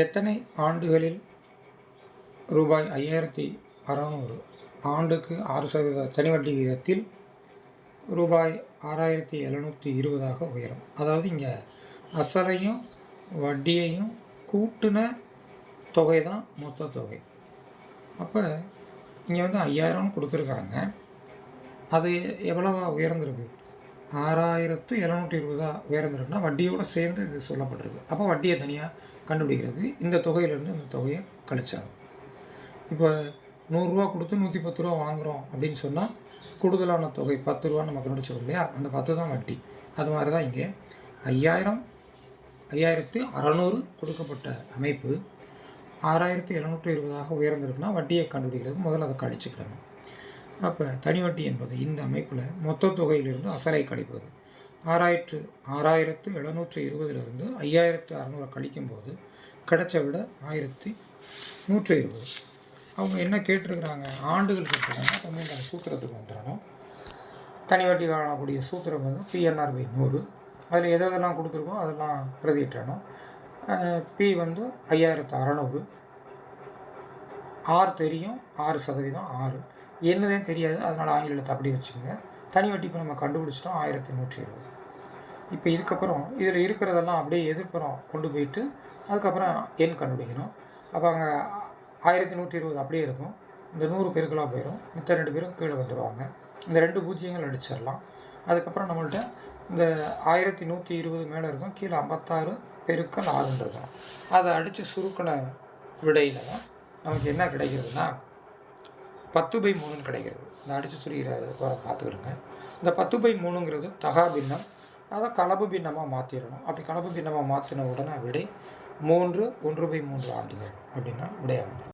எத்தனை ஆண்டுகளில் ரூபாய் 5600 ஆண்டுக்கு 6% தனி வட்டி விகிதத்தில் ரூபாய் 6720 உயரும்? அதாவது இங்கே அசலையும் வட்டியையும் கூட்டின தொகை தான் மொத்த தொகை. அப்போ இங்கே 5000 கொடுத்துருக்காங்க. அது எவ்வளவா உயர்ந்திருக்கு? 6720 உயர்ந்திருக்குன்னா வட்டியோடு சேர்ந்து இது சொல்லப்பட்டிருக்கு. அப்போ வட்டியை தனியாக கண்டுபிடிக்கிறது இந்த தொகையிலேருந்து இந்த தொகையை கழிச்சாங்க. இப்போ 100 ரூபா கொடுத்து 110 ரூபா வாங்குகிறோம் அப்படின்னு சொன்னால் கூடுதலான தொகை 10 ரூபான்னு நம்ம கண்டுபிடிச்சோம் இல்லையா? அந்த 10 தான் வட்டி. அது மாதிரி தான் இங்கே 5600 கொடுக்கப்பட்ட அமைப்பு 6720 உயர்ந்திருக்குன்னா வட்டியை கண்டுபிடிக்கிறது முதல்ல அதை கழிச்சுக்கிடணும். அப்போ தனி வட்டி என்பது இந்த அமைப்பில் மொத்த தொகையிலிருந்து அசலை கழிப்பது. 6720 5600 கழிக்கும்போது கிடைச்ச விட 1120. அவங்க என்ன கேட்டிருக்கிறாங்க? ஆண்டுகள் கேட்டிருக்காங்க. அப்போ அந்த சூத்திரத்துக்கு வந்துடணும். தனி வட்டி காணக்கூடிய சூத்திரம் PNR/100. அதில் எதெல்லாம் கொடுத்துருக்கோ அதெல்லாம் பிரதியிட்டணும். P 5600, R தெரியும், 6%, 6 என்னதான் தெரியாது, அதனால் ஆங்கிலத்தை அப்படி வச்சுக்கோங்க. தனி வட்டி இப்போ நம்ம கண்டுபிடிச்சிட்டோம் 1120. இப்போ இதுக்கப்புறம் இதில் இருக்கிறதெல்லாம் அப்படியே எதிர்ப்புறம் கொண்டு போயிட்டு அதுக்கப்புறம் எண் கண்டுபிடிக்கணும். அப்போ அங்கே 1120 அப்படியே இருக்கும். இந்த 100 பெருக்கலாக போயிடும். மித்த 2 பேரும் கீழே வந்துடுவாங்க. இந்த 2 பூஜ்ஜியங்கள் அடிச்சிடலாம். அதுக்கப்புறம் நம்மள்ட்ட இந்த 1120 மேலே இருக்கும், கீழே 56 பெருக்கல் 6 இருக்கும். அதை அடித்து சுருக்கின விடையில் தான் நமக்கு என்ன கிடைக்கிறதுனா 10/3 கிடைக்கிறது. இந்த அடித்து சுருகிற பார்த்துக்கிடுங்க. இந்த 10/3ங்கிறது தகா பின்னம். அதை கலப்பு பின்னமாக மாற்றிடணும். அப்படி கலப்பு பின்னமாக மாற்றின உடனே விடை 3 1/3 ஆண்டுகள் அப்படின்னா விடையாக